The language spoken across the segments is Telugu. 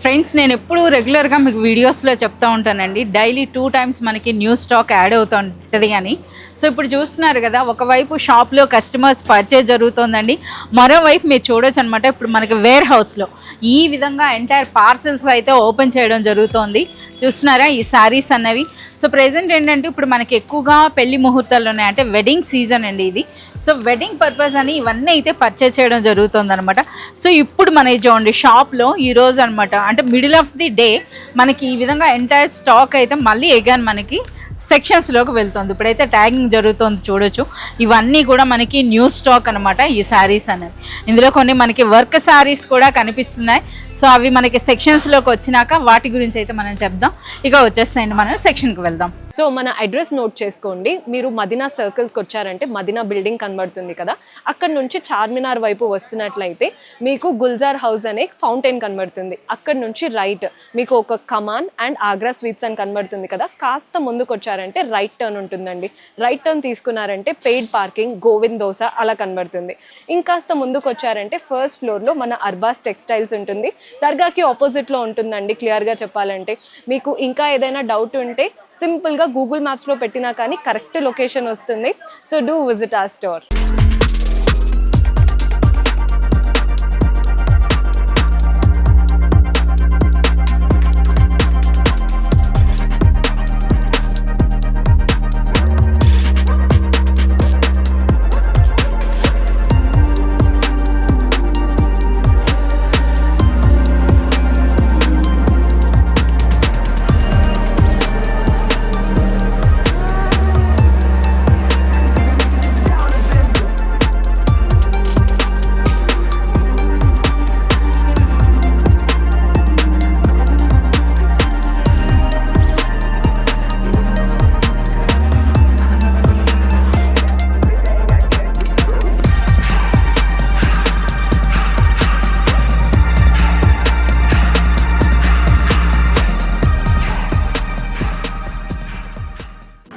ఫ్రెండ్స్ నేను ఎప్పుడు రెగ్యులర్గా మీకు వీడియోస్లో చెప్తూ ఉంటానండి, డైలీ 2 టైమ్స్ మనకి న్యూ స్టాక్ యాడ్ అవుతూ ఉంటుంది అని. సో ఇప్పుడు చూస్తున్నారు కదా, ఒకవైపు షాప్లో కస్టమర్స్ పర్చేజ్ జరుగుతుందండి, మరోవైపు మీరు చూడొచ్చు అనమాట. ఇప్పుడు మనకి వేర్ హౌస్లో ఈ విధంగా ఎంటైర్ పార్సల్స్ అయితే ఓపెన్ చేయడం జరుగుతుంది. చూస్తున్నారా ఈ శారీస్ అన్నవి. సో ప్రెజెంట్ ఏంటంటే ఇప్పుడు మనకి ఎక్కువగా పెళ్లి ముహూర్తాలు ఉన్నాయి, అంటే వెడ్డింగ్ సీజన్ అండి ఇది. సో వెడ్డింగ్ పర్పస్ అని ఇవన్నీ అయితే పర్చేస్ చేయడం జరుగుతుంది అనమాట. సో ఇప్పుడు మనకి చూడండి షాప్లో ఈరోజు అనమాట, అంటే మిడిల్ ఆఫ్ ది డే మనకి ఈ విధంగా ఎంటైర్ స్టాక్ అయితే మళ్ళీ ఎగాన్ మనకి సెక్షన్స్లోకి వెళ్తుంది. ఇప్పుడైతే ట్యాగింగ్ జరుగుతుంది చూడొచ్చు. ఇవన్నీ కూడా మనకి న్యూ స్టాక్ అనమాట ఈ శారీస్ అనేవి. ఇందులో కొన్ని మనకి వర్క్ శారీస్ కూడా కనిపిస్తున్నాయి. సో అవి మనకి సెక్షన్స్లోకి వచ్చినాక వాటి గురించి అయితే మనం చెప్దాం. ఇక వచ్చేస్తాయండి, మనం సెక్షన్కి వెళ్దాం. సో మన అడ్రస్ నోట్ చేసుకోండి. మీరు మదీనా సర్కిల్స్కి వచ్చారంటే మదీనా బిల్డింగ్ కనబడుతుంది కదా, అక్కడ నుంచి చార్మినార్ వైపు వస్తున్నట్లయితే మీకు గుల్జార్ హౌస్ అనే ఫౌంటైన్ కనబడుతుంది. అక్కడ నుంచి రైట్ మీకు ఒక కమాన్ అండ్ ఆగ్రా స్వీట్స్ అని కనబడుతుంది కదా, కాస్త ముందుకు వచ్చారంటే రైట్ టర్న్ ఉంటుందండి. రైట్ టర్న్ తీసుకున్నారంటే పెయిడ్ పార్కింగ్, గోవింద్ దోస అలా కనబడుతుంది. ఇంకాస్త ముందుకు వచ్చారంటే ఫస్ట్ ఫ్లోర్లో మన అర్బాస్ టెక్స్టైల్స్ ఉంటుంది, దర్గాకి ఆపోజిట్లో ఉంటుందండి. క్లియర్గా చెప్పాలంటే మీకు ఇంకా ఏదైనా డౌట్ ఉంటే సింపుల్గా గూగుల్ మ్యాప్స్లో పెట్టినా కానీ కరెక్ట్ లొకేషన్ వస్తుంది. So do visit our store.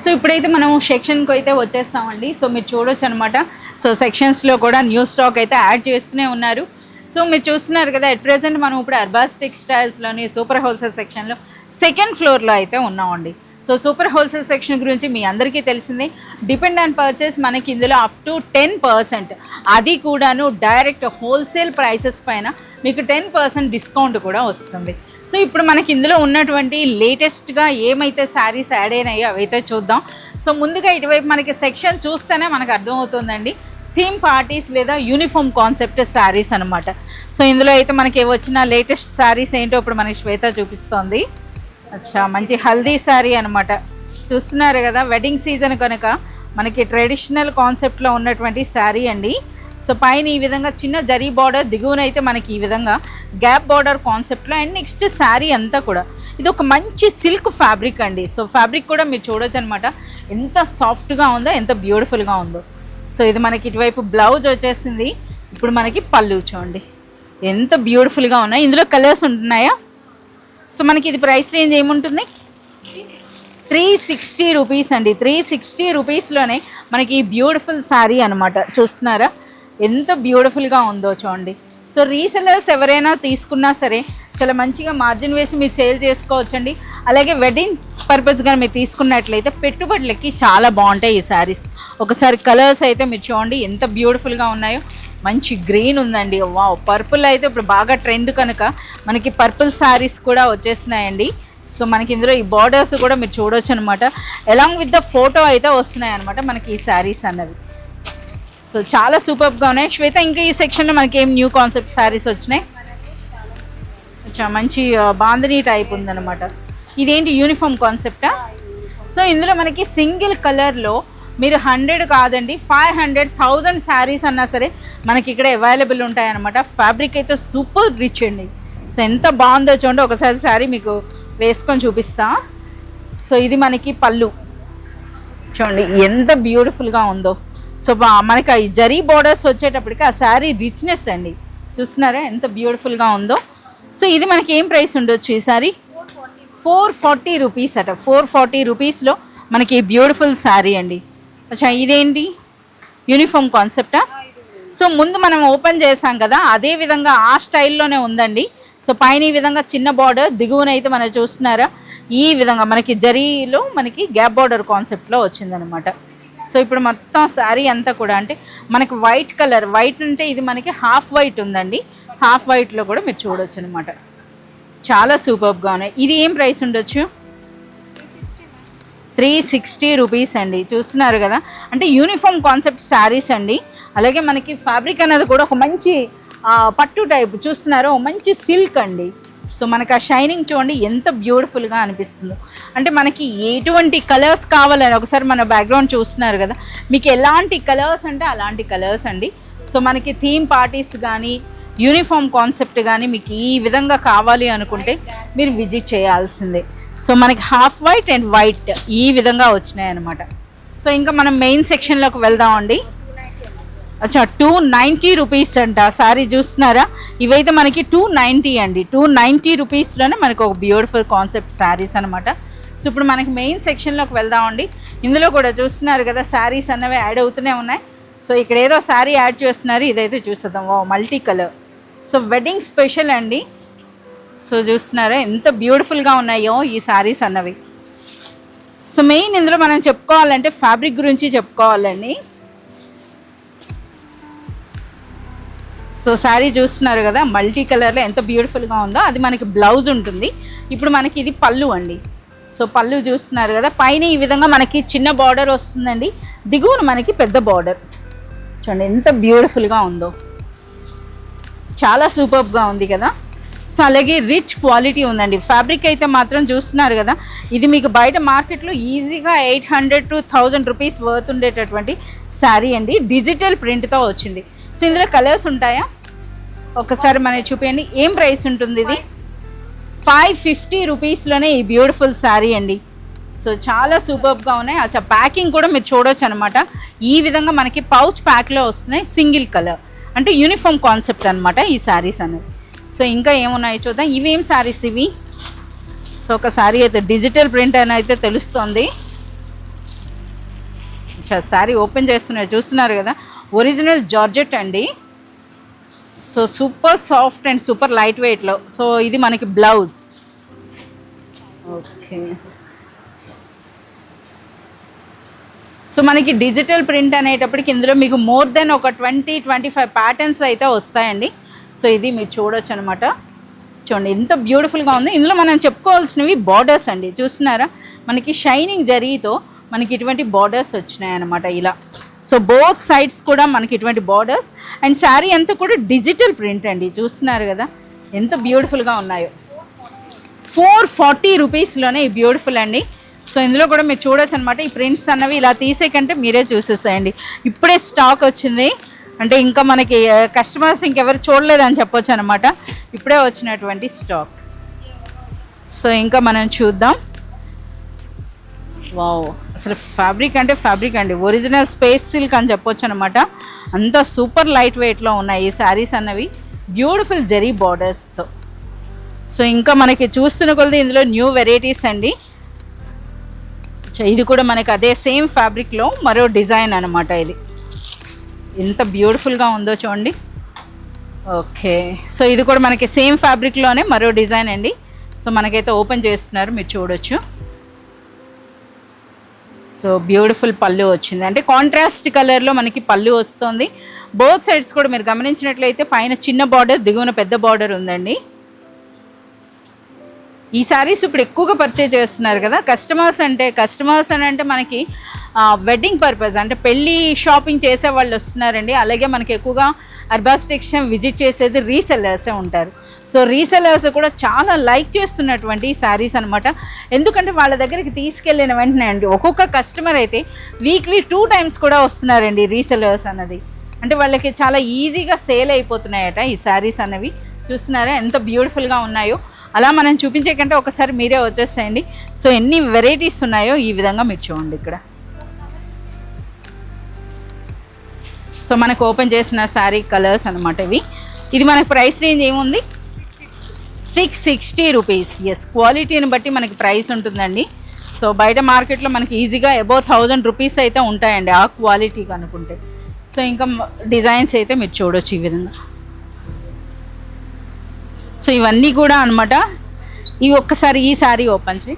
So ఇప్పుడైతే మనం సెక్షన్కి అయితే వచ్చేస్తామండి. సో మీరు చూడొచ్చు అనమాట. సో సెక్షన్స్లో కూడా న్యూ స్టాక్ అయితే యాడ్ చేస్తూనే ఉన్నారు. సో మీరు చూస్తున్నారు కదా, ఎట్ ప్రెజెంట్ మనం ఇప్పుడు అర్బాస్ టెక్స్టైల్స్లోని సూపర్ హోల్సేల్ సెక్షన్లో సెకండ్ ఫ్లోర్లో అయితే ఉన్నామండి. సో సూపర్ హోల్సేల్ సెక్షన్ గురించి మీ అందరికీ తెలిసింది. డిపెండ్ ఆన్ పర్చేస్ మనకి ఇందులో అప్ టు 10%, అది కూడాను డైరెక్ట్ హోల్సేల్ ప్రైసెస్ పైన మీకు 10% డిస్కౌంట్ కూడా వస్తుంది. సో ఇప్పుడు మనకి ఇందులో ఉన్నటువంటి లేటెస్ట్గా ఏమైతే శారీస్ యాడ్ అయినాయో అవైతే చూద్దాం. సో ముందుగా ఇటువైపు మనకి సెక్షన్ చూస్తేనే మనకు అర్థమవుతుందండి, థీమ్ పార్టీస్ లేదా యూనిఫామ్ కాన్సెప్ట్ శారీస్ అనమాట. సో ఇందులో అయితే మనకి వచ్చిన లేటెస్ట్ శారీస్ ఏంటో ఇప్పుడు మనకి శ్వేత చూపిస్తోంది. అచ్చా, మంచి హల్దీ శారీ అనమాట. చూస్తున్నారు కదా, వెడ్డింగ్ సీజన్ కనుక మనకి ట్రెడిషనల్ కాన్సెప్ట్లో ఉన్నటువంటి శారీ అండి. సో పైన ఈ విధంగా చిన్న జరీ బార్డర్, దిగువనైతే మనకి ఈ విధంగా గ్యాప్ బార్డర్ కాన్సెప్ట్లో. అండ్ నెక్స్ట్ శారీ అంతా కూడా ఇది ఒక మంచి సిల్క్ ఫ్యాబ్రిక్ అండి. సో ఫ్యాబ్రిక్ కూడా మీరు చూడొచ్చు అనమాట, ఎంత సాఫ్ట్గా ఉందో, ఎంత బ్యూటిఫుల్గా ఉందో. సో ఇది మనకి ఇటువైపు బ్లౌజ్ వచ్చేసింది. ఇప్పుడు మనకి పళ్ళు చూడండి ఎంత బ్యూటిఫుల్గా ఉన్నాయి. ఇందులో కలర్స్ ఉంటున్నాయా? సో మనకి ఇది ప్రైస్ రేంజ్ ఏముంటుంది? 360 రూపీస్ అండి. 360 రూపీస్లోనే మనకి ఈ బ్యూటిఫుల్ శారీ అనమాట. చూస్తున్నారా ఎంత బ్యూటిఫుల్గా ఉందో చూడండి. సో రీసెలర్స్ ఎవరైనా తీసుకున్నా సరే చాలా మంచిగా మార్జిన్ వేసి మీరు సేల్ చేసుకోవచ్చండి. అలాగే వెడ్డింగ్ పర్పస్గా మీరు తీసుకున్నట్లయితే పెట్టుబడులకి చాలా బాగుంటాయి ఈ శారీస్. ఒకసారి కలర్స్ అయితే మీరు చూడండి ఎంత బ్యూటిఫుల్గా ఉన్నాయో. మంచి గ్రీన్ ఉందండి, వావ్. పర్పుల్ అయితే ఇప్పుడు బాగా ట్రెండ్ కనుక మనకి పర్పుల్ శారీస్ కూడా వచ్చేస్తున్నాయండి. సో మనకి ఇందులో ఈ బార్డర్స్ కూడా మీరు చూడొచ్చు అనమాట. అలాంగ్ విత్ ద ఫోటో అయితే వస్తున్నాయి అనమాట మనకి ఈ శారీస్ అన్నవి. సో చాలా సూపర్గా ఉన్నాయి. శ్వేత, ఇంకా ఈ సెక్షన్లో మనకి ఏం న్యూ కాన్సెప్ట్ శారీస్ వచ్చినాయి? మంచి బాందినీ టైప్ ఉందన్నమాట. ఇదేంటి యూనిఫామ్ కాన్సెప్టా? సో ఇందులో మనకి సింగిల్ కలర్లో మీరు 100 కాదండి 500,000 శారీస్ అన్నా సరే మనకి ఇక్కడ అవైలబుల్ ఉంటాయన్నమాట. ఫ్యాబ్రిక్ అయితే సూపర్ రిచ్ అండి. సో ఎంత బాగుందో చూడండి, ఒకసారి శారీ మీకు వేసుకొని చూపిస్తా. సో ఇది మనకి పళ్ళు చూడండి ఎంత బ్యూటిఫుల్గా ఉందో. సో మనకి ఆ జరీ బోర్డర్స్ వచ్చేటప్పటికి ఆ శారీ రిచ్నెస్ అండి. చూస్తున్నారా ఎంత బ్యూటిఫుల్గా ఉందో. సో ఇది మనకి ఏం ప్రైస్ ఉండొచ్చు ఈ శారీ? 440 రూపీస్ అట. 440 రూపీస్లో మనకి బ్యూటిఫుల్ శారీ అండి. అచ్చా, ఇదేంటి యూనిఫామ్ కాన్సెప్టా? సో ముందు మనం ఓపెన్ చేసాం కదా, అదే విధంగా ఆ స్టైల్లోనే ఉందండి. సో పైన ఈ విధంగా చిన్న బార్డర్, దిగువన అయితే మనం చూస్తున్నారా ఈ విధంగా మనకి జరీలో మనకి గ్యాప్ బార్డర్ కాన్సెప్ట్లో వచ్చిందనమాట. సో ఇప్పుడు మొత్తం శారీ అంతా కూడా అంటే మనకి వైట్ కలర్, వైట్ అంటే ఇది మనకి హాఫ్ వైట్ ఉందండి, హాఫ్ వైట్లో కూడా మీరు చూడొచ్చు అనమాట. చాలా సూపర్గా ఉన్నాయి. ఇది ఏం ప్రైస్ ఉండొచ్చు? 360 రూపీస్ అండి. చూస్తున్నారు కదా, అంటే యూనిఫామ్ కాన్సెప్ట్ శారీస్ అండి. అలాగే మనకి ఫ్యాబ్రిక్ అనేది కూడా ఒక మంచి పట్టు టైప్ చూస్తున్నారు, మంచి సిల్క్ అండి. సో మనకి ఆ షైనింగ్ చూడండి ఎంత బ్యూటిఫుల్గా అనిపిస్తుందో. అంటే మనకి ఎటువంటి కలర్స్ కావాలని ఒకసారి మన బ్యాక్గ్రౌండ్ చూస్తున్నారు కదా, మీకు ఎలాంటి కలర్స్ అంటే అలాంటి కలర్స్ అండి. సో మనకి థీమ్ పార్టీస్ కానీ యూనిఫామ్ కాన్సెప్ట్ కానీ మీకు ఈ విధంగా కావాలి అనుకుంటే మీరు విజిట్ చేయాల్సిందే. సో మనకి హాఫ్ వైట్ అండ్ వైట్ ఈ విధంగా వచ్చినాయి అనమాట. సో ఇంకా మనం మెయిన్ సెక్షన్లోకి వెళ్దామండి. అచ్చా 290 రూపీస్ అంట శారీ. చూస్తున్నారా, ఇవైతే మనకి 290 అండి. 290 రూపీస్లోనే మనకు ఒక బ్యూటిఫుల్ కాన్సెప్ట్ శారీస్ అనమాట. సో ఇప్పుడు మనకి మెయిన్ సెక్షన్లోకి వెళ్దామండి. ఇందులో కూడా చూస్తున్నారు కదా శారీస్ అన్నవి యాడ్ అవుతూనే ఉన్నాయి. సో ఇక్కడ ఏదో శారీ యాడ్ చేస్తున్నారు, ఇదైతే చూసేద్దాం. Multi colour, so wedding special అండి. సో చూస్తున్నారా ఎంత బ్యూటిఫుల్గా ఉన్నాయో ఈ శారీస్ అన్నవి. సో మెయిన్ ఇందులో మనం చెప్పుకోవాలంటే ఫ్యాబ్రిక్ గురించి చెప్పుకోవాలండి. సో శారీ చూస్తున్నారు కదా మల్టీ కలర్లో ఎంత బ్యూటిఫుల్గా ఉందో, అది మనకి బ్లౌజ్ ఉంటుంది. ఇప్పుడు మనకి ఇది పళ్ళు అండి. సో పళ్ళు చూస్తున్నారు కదా, పైన ఈ విధంగా మనకి చిన్న బార్డర్ వస్తుందండి, దిగువన మనకి పెద్ద బార్డర్. చూడండి ఎంత బ్యూటిఫుల్గా ఉందో, చాలా సూపర్గా ఉంది కదా. సో అలాగే రిచ్ క్వాలిటీ ఉందండి. ఫ్యాబ్రిక్ అయితే మాత్రం చూస్తున్నారు కదా, ఇది మీకు బయట మార్కెట్లో ఈజీగా 800 to 1000 రూపీస్ వర్త్ ఉండేటటువంటి శారీ అండి. డిజిటల్ ప్రింట్తో వచ్చింది. సో ఇందులో కలర్స్ ఉంటాయా ఒకసారి మనకి చూపించండి. ఏం ప్రైస్ ఉంటుంది ఇది? 550 రూపీస్లోనే ఈ బ్యూటిఫుల్ శారీ అండి. సో చాలా సూపర్గా ఉన్నాయి. అచ్చా ప్యాకింగ్ కూడా మీరు చూడొచ్చు అనమాట. ఈ విధంగా మనకి పౌచ్ ప్యాక్లో వస్తున్నాయి, సింగిల్ కలర్, అంటే యూనిఫామ్ కాన్సెప్ట్ అనమాట ఈ శారీస్ అనేవి. సో ఇంకా ఏమున్నాయో చూద్దాం. ఇవేం శారీస్ ఇవి? సో ఒక శారీ అయితే డిజిటల్ ప్రింట్ అని అయితే తెలుస్తుంది. శారీ ఓపెన్ చేస్తున్నారు, చూస్తున్నారు కదా, ఒరిజినల్ జార్జెట్ అండి. So super soft and super light వెయిట్లో. సో ఇది మనకి బ్లౌజ్. ఓకే, సో మనకి డిజిటల్ ప్రింట్ అనేటప్పటికి ఇందులో మీకు మోర్ దెన్ ఒక 20-25 ప్యాటర్న్స్ అయితే వస్తాయండి. సో ఇది మీరు చూడొచ్చు అనమాట. చూడండి ఎంత బ్యూటిఫుల్గా ఉంది. ఇందులో మనం చెప్పుకోవాల్సినవి బార్డర్స్ అండి. చూస్తున్నారా, మనకి షైనింగ్ జరీతో మనకి ఇటువంటి బార్డర్స్ వచ్చినాయి అనమాట ఇలా. సో బోత్ సైడ్స్ కూడా మనకి ఇటువంటి బార్డర్స్, అండ్ శారీ అంతా కూడా డిజిటల్ ప్రింట్ అండి. చూస్తున్నారు కదా ఎంత బ్యూటిఫుల్గా ఉన్నాయో. 440 రూపీస్లోనే ఈ బ్యూటిఫుల్ అండి. సో ఇందులో కూడా మీరు చూడొచ్చు అనమాట. ఈ ప్రింట్స్ అన్నవి ఇలా తీసే కంటే మీరే చూసేసేయండి. ఇప్పుడే స్టాక్ వచ్చింది, అంటే ఇంకా మనకి కస్టమర్స్ ఇంకెవరు చూడలేదని చెప్పొచ్చు అనమాట. ఇప్పుడే వచ్చినటువంటి స్టాక్. సో ఇంకా మనం చూద్దాం. వావ్, అసలు ఫ్యాబ్రిక్ అంటే ఫ్యాబ్రిక్ అండి, ఒరిజినల్ స్పేస్ సిల్క్ అని చెప్పొచ్చు అనమాట. అంత సూపర్ లైట్ వెయిట్లో ఉన్నాయి ఈ శారీస్ అన్నవి, బ్యూటిఫుల్ జరీ బార్డర్స్తో. సో ఇంకా మనకి చూస్తున్న కొలది ఇందులో న్యూ వెరైటీస్ అండి. ఇది కూడా మనకి అదే సేమ్ ఫ్యాబ్రిక్లో మరో డిజైన్ అనమాట. ఇది ఎంత బ్యూటిఫుల్గా ఉందో చూడండి. ఓకే, సో ఇది కూడా మనకి సేమ్ ఫ్యాబ్రిక్లోనే మరో డిజైన్ అండి. సో మనకైతే ఓపెన్ చేస్తున్నారు, మీరు చూడొచ్చు. సో బ్యూటిఫుల్ పళ్ళు వచ్చింది, అంటే కాంట్రాస్ట్ కలర్లో మనకి పళ్ళు వస్తుంది. బోత్ సైడ్స్ కూడా మీరు గమనించినట్లయితే పైన చిన్న బార్డర్, దిగువన పెద్ద బార్డర్ ఉందండి. ఈ శారీస్ ఇప్పుడు ఎక్కువగా పర్చేజ్ చేస్తున్నారు కదా కస్టమర్స్ అని అంటే మనకి వెడ్డింగ్ పర్పస్ అంటే పెళ్ళి షాపింగ్ చేసే వాళ్ళు వస్తున్నారండి. అలాగే మనకి ఎక్కువగా అర్బాస్ టెక్స్టైల్ విజిట్ చేసేది రీసెల్లర్సే ఉంటారు. సో రీసెల్లర్స్ కూడా చాలా లైక్ చేస్తున్నటువంటి శారీస్ అనమాట. ఎందుకంటే వాళ్ళ దగ్గరికి తీసుకెళ్ళిన వెంటనే అండి ఒక్కొక్క కస్టమర్ అయితే వీక్లీ 2 times కూడా వస్తున్నారండి రీసెల్లర్స్ అన్నది. అంటే వాళ్ళకి చాలా ఈజీగా సేల్ అయిపోతున్నాయట ఈ శారీస్ అన్నవి. చూస్తున్నారా ఎంత బ్యూటిఫుల్గా ఉన్నాయో. అలా మనం చూపించే కంటే ఒకసారి మీరే వచ్చేసేయండి. సో ఎన్ని వెరైటీస్ ఉన్నాయో ఈ విధంగా మీరు చూడండి ఇక్కడ. సో మనకు ఓపెన్ చేసిన శారీ కలర్స్ అనమాట ఇవి. ఇది మనకు ప్రైస్ రేంజ్ ఏముంది? 660 రూపీస్. ఎస్, క్వాలిటీని బట్టి మనకి ప్రైస్ ఉంటుందండి. సో బయట మార్కెట్లో మనకి ఈజీగా అబౌవ్ 1000 రూపీస్ అయితే ఉంటాయండి ఆ క్వాలిటీకి అనుకుంటే. సో ఇంకా డిజైన్స్ అయితే మీరు చూడొచ్చు ఈ విధంగా. సో ఇవన్నీ కూడా అనమాట. ఇవి ఒక్కసారి ఈ శారీ ఓపెన్ చేయి.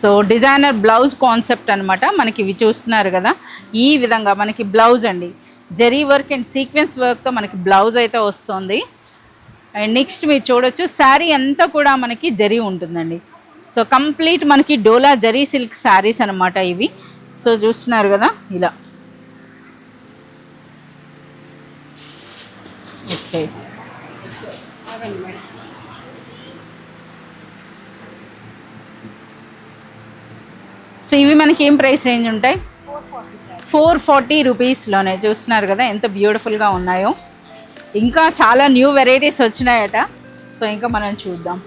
సో డిజైనర్ బ్లౌజ్ కాన్సెప్ట్ అనమాట మనకి. ఇవి చూస్తున్నారు కదా, ఈ విధంగా మనకి బ్లౌజ్ అండి, జరీ వర్క్ అండ్ సీక్వెన్స్ వర్క్తో మనకి బ్లౌజ్ అయితే వస్తుంది. అండ్ నెక్స్ట్ మీరు చూడొచ్చు శారీ అంతా కూడా మనకి జరీ ఉంటుందండి. సో కంప్లీట్ మనకి డోలా జరీ సిల్క్ శారీస్ అనమాట ఇవి. సో చూస్తున్నారు కదా ఇలా. ఓకే, సో ఇవి మనకి ఏం ప్రైస్ రేంజ్ ఉంటాయి? 440 రూపీస్లోనే. చూస్తున్నారు కదా ఎంత బ్యూటిఫుల్గా ఉన్నాయో. ఇంకా చాలా న్యూ వెరైటీస్ వచ్చినాయట. సో ఇంకా మనం చూద్దాం.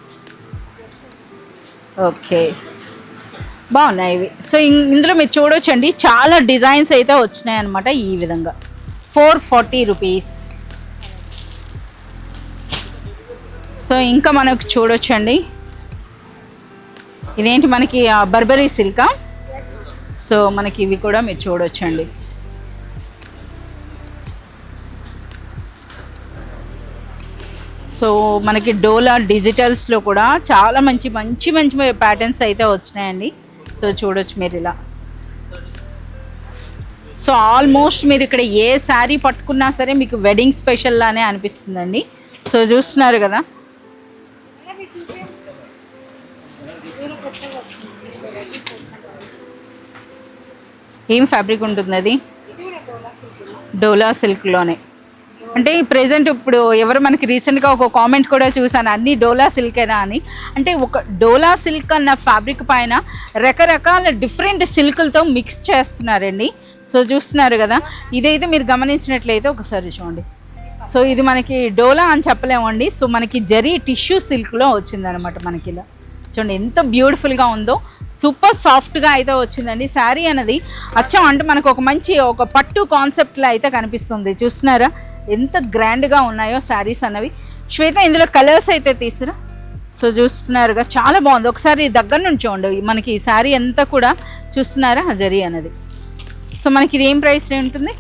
ఓకే, బాగున్నాయి ఇవి. సో ఇందులో మీరు చూడొచ్చండి చాలా డిజైన్స్ అయితే వచ్చినాయి అనమాట ఈ విధంగా. 440 రూపీస్. సో ఇంకా మనకు చూడొచ్చండి, ఇదేంటి మనకి బర్బరీ సిల్కా. సో మనకి ఇవి కూడా మీరు చూడొచ్చండి. సో మనకి డోలా డిజిటల్స్లో కూడా చాలా మంచి మంచి మంచి ప్యాటర్న్స్ అయితే వచ్చినాయండి. సో చూడొచ్చు మీరు ఇలా. సో ఆల్మోస్ట్ మీరు ఇక్కడ ఏ శారీ పట్టుకున్నా సరే మీకు వెడ్డింగ్ స్పెషల్ లానే అనిపిస్తుందండి. సో చూస్తున్నారు కదా. ఏం ఫ్యాబ్రిక్ ఉంటుంది అది? డోలా సిల్క్లోనే. అంటే ప్రెజెంట్ ఇప్పుడు ఎవరు మనకి రీసెంట్గా ఒక కామెంట్ కూడా చూసాను, అన్నీ డోలా సిల్కేనా అని. అంటే ఒక డోలా సిల్క్ అన్న ఫ్యాబ్రిక్ పైన రకరకాల డిఫరెంట్ సిల్కులతో మిక్స్ చేస్తున్నారండి. సో చూస్తున్నారు కదా, ఇదైతే మీరు గమనించినట్లయితే ఒకసారి చూడండి. సో ఇది మనకి డోలా అని చెప్పలేమండి. సో మనకి జరీ టిష్యూ సిల్క్లో వచ్చిందనమాట మనకి ఇలా. చూడండి ఎంత బ్యూటిఫుల్గా ఉందో, సూపర్ సాఫ్ట్గా అయితే వచ్చిందండి శారీ అనేది. అచ్చం అంటే మనకు ఒక మంచి ఒక పట్టు కాన్సెప్ట్లో అయితే కనిపిస్తుంది. చూస్తున్నారా ఎంత గ్రాండ్గా ఉన్నాయో శారీస్ అన్నవి. శ్వేత ఇందులో కలర్స్ అయితే తీసుకురా. సో చూస్తున్నారుగా చాలా బాగుంది. ఒకసారి దగ్గర నుంచి చూడండి, మనకి ఈ శారీ అంతా కూడా చూస్తున్నారా జరీ అనేది. సో మనకి ఇది ఏం ప్రైస్ ఉంటుంది?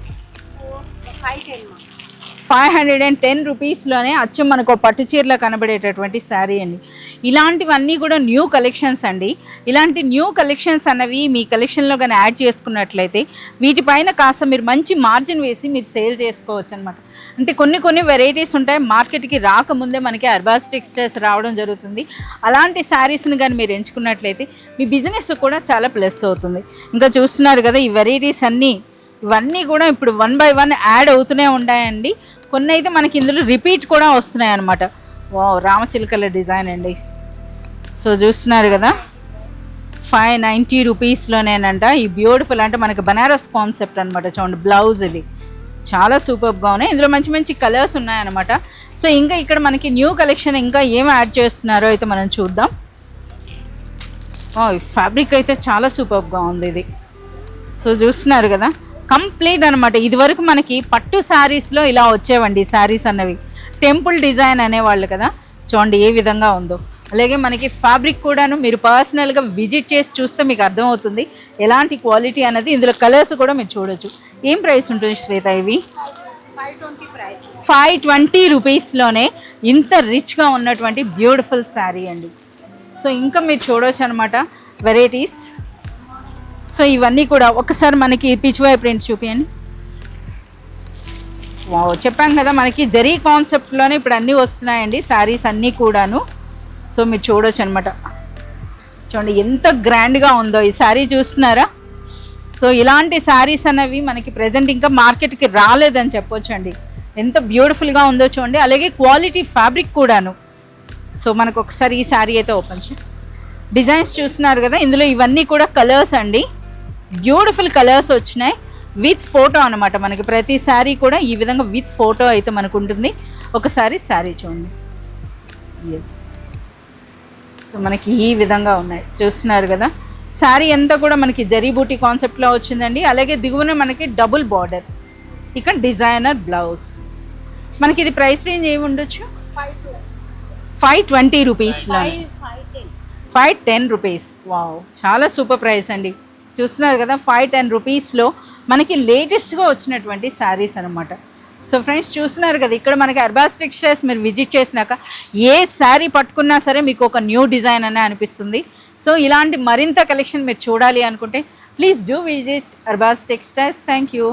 510 రూపీస్లోనే అచ్చం మనకు పట్టు చీరలో కనబడేటటువంటి శారీ అండి. ఇలాంటివన్నీ కూడా న్యూ కలెక్షన్స్ అండి. ఇలాంటి న్యూ కలెక్షన్స్ అన్నవి మీ కలెక్షన్లో కానీ యాడ్ చేసుకున్నట్లయితే వీటిపైన కాస్త మీరు మంచి మార్జిన్ వేసి మీరు సేల్ చేసుకోవచ్చు అనమాట. అంటే కొన్ని వెరైటీస్ ఉంటాయి, మార్కెట్కి రాకముందే మనకి అర్బాస్ టెక్స్టైల్స్ రావడం జరుగుతుంది. అలాంటి శారీస్ని కానీ మీరు ఎంచుకున్నట్లయితే మీ బిజినెస్ కూడా చాలా ప్లస్ అవుతుంది. ఇంకా చూస్తున్నారు కదా ఈ వెరైటీస్ అన్నీ, ఇవన్నీ కూడా ఇప్పుడు 1 by 1 యాడ్ అవుతూనే ఉంటాయండి. కొన్ని అయితే మనకి ఇందులో రిపీట్ కూడా వస్తున్నాయి అన్నమాట. వావ్, రామచిలుకల డిజైన్ అండి. సో చూస్తున్నారు కదా 590 రూపీస్లోనేనంట. ఈ బ్యూటిఫుల్ అంటే మనకి బనారస్ కాన్సెప్ట్ అనమాట. చూడండి బ్లౌజ్ ఇది చాలా సూపర్గా ఉన్నాయి. ఇందులో మంచి మంచి కలర్స్ ఉన్నాయన్నమాట. సో ఇంకా ఇక్కడ మనకి న్యూ కలెక్షన్ ఇంకా ఏం యాడ్ చేస్తున్నారో అయితే మనం చూద్దాం. ఈ ఫ్యాబ్రిక్ అయితే చాలా సూపర్గా ఉంది ఇది. సో చూస్తున్నారు కదా కంప్లీట్ అనమాట. ఇదివరకు మనకి పట్టు శారీస్లో ఇలా వచ్చేవండి శారీస్ అన్నవి, టెంపుల్ డిజైన్ అనేవాళ్ళు కదా. చూడండి ఏ విధంగా ఉందో. అలాగే మనకి ఫ్యాబ్రిక్ కూడాను మీరు పర్సనల్గా విజిట్ చేసి చూస్తే మీకు అర్థమవుతుంది ఎలాంటి క్వాలిటీ అనేది. ఇందులో కలర్స్ కూడా మీరు చూడొచ్చు. ఏం ప్రైస్ ఉంటుంది శ్వేత ఇవి? 520 రూపీస్లోనే ఇంత రిచ్గా ఉన్నటువంటి బ్యూటిఫుల్ శారీ అండి. సో ఇంకా మీరు చూడవచ్చు అనమాట వెరైటీస్. సో ఇవన్నీ కూడా ఒకసారి మనకి పిచ్వై ప్రింట్ చూపించండి. వావ్, చెప్పాం కదా మనకి జరీ కాన్సెప్ట్లోనే ఇప్పుడు అన్నీ వస్తున్నాయండి శారీస్ అన్నీ కూడాను. సో మీరు చూడొచ్చు అనమాట. చూడండి ఎంత గ్రాండ్గా ఉందో ఈ శారీ, చూస్తున్నారా? సో ఇలాంటి శారీస్ అనేవి మనకి ప్రజెంట్ ఇంకా మార్కెట్కి రాలేదని చెప్పొచ్చు అండి. ఎంత బ్యూటిఫుల్గా ఉందో చూడండి. అలాగే క్వాలిటీ ఫ్యాబ్రిక్ కూడాను. సో మనకు ఒకసారి ఈ శారీ అయితే ఓపెన్ చేయండి. డిజైన్స్ చూస్తున్నారు కదా, ఇందులో ఇవన్నీ కూడా కలర్స్ అండి. బ్యూటిఫుల్ కలర్స్ వచ్చినాయి విత్ ఫోటో అనమాట. మనకి ప్రతి శారీ కూడా ఈ విధంగా విత్ ఫోటో అయితే మనకు ఉంటుంది. ఒకసారి శారీ చూడండి. ఎస్, సో మనకి ఈ విధంగా ఉన్నాయి చూస్తున్నారు కదా. శారీ అంతా కూడా మనకి జరీ బూటీ కాన్సెప్ట్లో వచ్చిందండి. అలాగే దిగువన మనకి డబుల్ బార్డర్, ఇక్కడ డిజైనర్ బ్లౌజ్. మనకి ఇది ప్రైస్ రేంజ్ ఏమి ఉండొచ్చు? 520 రూపీస్లో, 510 రూపీస్. వావ్, చాలా సూపర్ ప్రైస్ అండి. చూస్తున్నారు కదా 510 రూపీస్లో మనకి లేటెస్ట్గా వచ్చినటువంటి శారీస్ అనమాట. సో ఫ్రెండ్స్ చూస్తున్నారు కదా, ఇక్కడ మనకి అర్బాస్ టెక్స్టైల్స్ మీరు విజిట్ చేసినాక ఏ శారీ పట్టుకున్నా సరే మీకు ఒక న్యూ డిజైన్ అనే అనిపిస్తుంది. సో ఇలాంటి మరింత కలెక్షన్ మీరు చూడాలి అనుకుంటే please do visit Arbaz textiles. Thank you.